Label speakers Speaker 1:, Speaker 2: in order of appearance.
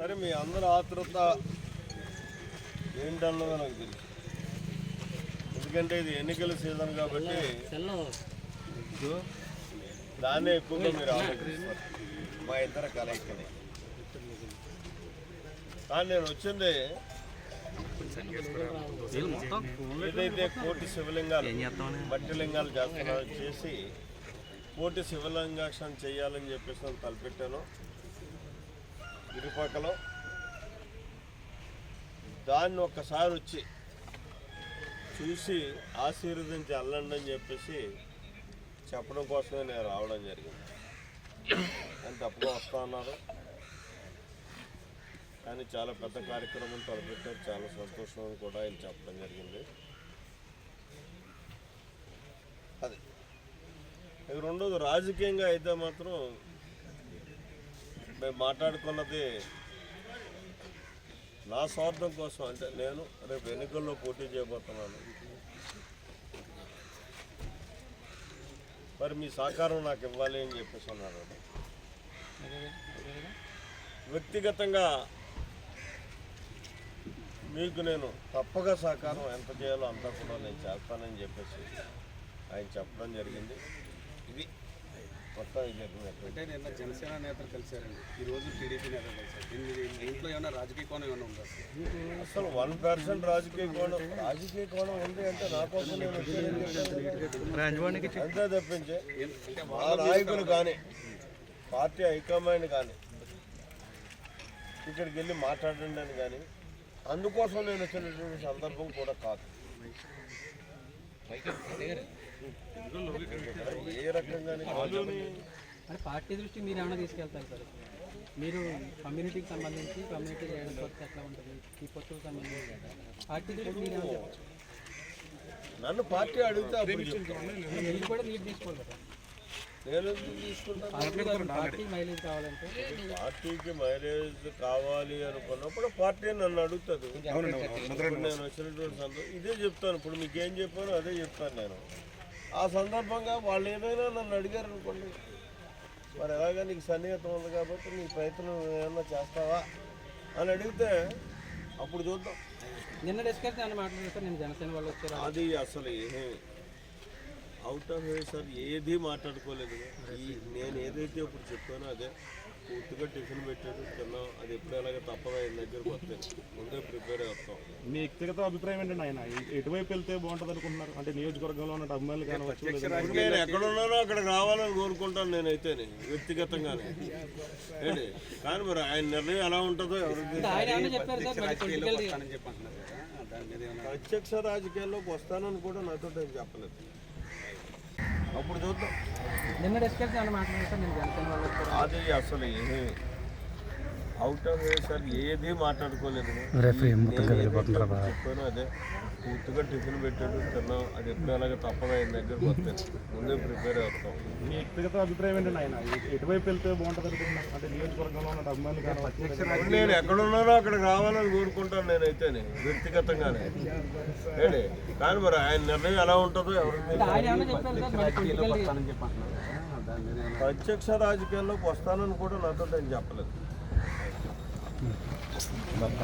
Speaker 1: సరే మీ అందరూ ఆతృత ఏంటన్నదో నాకు తెలుసు, ఎందుకంటే ఇది ఎన్నికల సీజన్ కాబట్టి దాన్నే ఎక్కువగా మీరు ఆలోచిస్తారు మా ఇద్దరు కలయికని. కానీ నేను వచ్చింది ఏదైతే కోటి శివలింగాలు మట్టి లింగాలు చేసి కోటి శివలింగాక్షణ చేయాలని చెప్పేసి నేను తలపెట్టాను ఇరుపక్కలో. దాన్ని ఒక్కసారి వచ్చి చూసి ఆశీర్వదించి అల్లండి అని చెప్పేసి చెప్పడం కోసమే నేను రావడం జరిగింది. అని తప్పుగా వస్తా అన్నారు, కానీ చాలా పెద్ద కార్యక్రమం తలపెట్టారు, చాలా సంతోషం అని కూడా ఆయన చెప్పడం జరిగింది. అది ఇక రెండోది రాజకీయంగా అయితే మాత్రం మేము మాట్లాడుకున్నది నా స్వార్థం కోసం. అంటే నేను రేపు ఎన్నికల్లో పోటీ చేయబోతున్నాను, మరి మీ సహకారం నాకు ఇవ్వాలి అని చెప్పేసి అన్నారు. వ్యక్తిగతంగా మీకు నేను తప్పగా సహకారం ఎంత చేయాలో అంతా కూడా నేను చేస్తానని చెప్పేసి ఆయన చెప్పడం జరిగింది. ఇది మొత్తం
Speaker 2: అంటే నిన్న జనసేన నేతలు కలిశారండి, ఈరోజు టీడీపీ నేతలు కలిశారు. ఇంట్లో ఏమైనా రాజకీయ కోణం ఏమైనా ఉందా?
Speaker 1: అసలు 1% రాజకీయ కోణం ఉంది అంటే నా కోసం నేను అంతే తప్పించే మా నాయకులు కానీ పార్టీ హైకమాండ్ కానీ ఇక్కడికి వెళ్ళి మాట్లాడండి అని కానీ అందుకోసం నేను వచ్చినటువంటి సందర్భం కూడా కాదు. ఏ రకంగా
Speaker 3: పార్టీ దృష్టి మీరు ఏమైనా తీసుకెళ్తారు సార్? మీరు కమ్యూనిటీకి సంబంధించి కమ్యూనిటీ చేయడం ఎట్లా ఉంటుంది, ఈ పొత్తుకు సంబంధించి పార్టీ దృష్టి మీరు
Speaker 1: నన్ను పార్టీ అడిగితే
Speaker 3: మీరు కూడా మీరు తీసుకోవాలి కదా.
Speaker 1: నేను తీసుకుంటాను.
Speaker 3: పార్టీకి మైలేజ్ కావాలంటే
Speaker 1: పార్టీకి మైలేజ్ కావాలి అనుకున్నప్పుడు పార్టీ నన్ను అడుగుతుంది. నేను వచ్చినటువంటి సందర్భం ఇదే చెప్తాను. ఇప్పుడు మీకు ఏం చెప్పానో అదే చెప్తాను నేను. ఆ సందర్భంగా వాళ్ళు ఏమైనా నన్ను అడిగారు అనుకోండి, మరి ఎలాగా నీకు సన్నిహితం ఉంది కాబట్టి నీ ప్రయత్నం ఏమన్నా చేస్తావా అని అడిగితే అప్పుడు చూద్దాం.
Speaker 3: నిన్న డిస్కషన్ అని మాట్లాడుతారు, నేను జనసేన వాళ్ళు వచ్చారు.
Speaker 1: అది అసలు ఏమీ అవుట్ ఆఫ్ సార్ ఏది మాట్లాడుకోలేదు. నేను ఏదైతే ఇప్పుడు చెప్పానో అదే పూర్తిగా టిఫిన్ పెట్టాడు తిన్నాం. అది ఎప్పుడు ఎలాగ తప్పగా ఆయన దగ్గరకు వస్తాను, ముందే ప్రిపేర్ అవుతాం.
Speaker 4: మీ వ్యక్తిగత అభిప్రాయం ఏంటండి? ఆయన ఎటువైపు వెళ్తే బాగుంటుంది అనుకుంటున్నారు? అంటే నియోజకవర్గంలో ఉన్న అమ్మాయిలు కానీ
Speaker 1: నేను ఎక్కడున్నానో అక్కడికి రావాలని కోరుకుంటాను నేనైతేనే వ్యక్తిగతంగానే ఏంటి. కానీ మరి ఆయన నిర్ణయం ఎలా ఉంటుందో ఎవరికి ప్రత్యక్ష రాజకీయాల్లోకి వస్తానని కూడా నాతో చెప్పలేదు. అప్పుడు చూద్దాం.
Speaker 3: నిన్న డిస్కషన్ అని మాట్లాడుతాను, నేను జనసేన వాళ్ళు వచ్చారు.
Speaker 1: అది అసలు ఏమీ అవుట్ ఆఫ్ సార్ ఏది మాట్లాడుకోలేదు. చెప్పాను అదే పూర్తిగా టిఫిన్ పెట్టాడు తిన్నాం. అది ఎప్పుడు ఎలాగ తప్పగా ఆయన దగ్గరకు వస్తాను, ముందే ప్రిపేర్ అవుతాం.
Speaker 4: మీ వ్యక్తిగత అభిప్రాయం ఏంటండి? ఆయన ఎటువైపు వెళ్తే బాగుంటుంది అనుకుంటున్నారు? అంటే నియోజకవర్గంలో ఉన్న అమ్మాయిలు కానీ
Speaker 1: నేను ఎక్కడున్నానో అక్కడికి రావాలని కోరుకుంటాను నేనైతేనే వ్యక్తిగతంగానే ఏంటి. కానీ మరి ఆయన నిర్ణయం ఎలా ఉంటుందో ఎవరికి ప్రత్యక్ష రాజకీయాల్లోకి వస్తానని కూడా నాతో నేను చెప్పలేదు.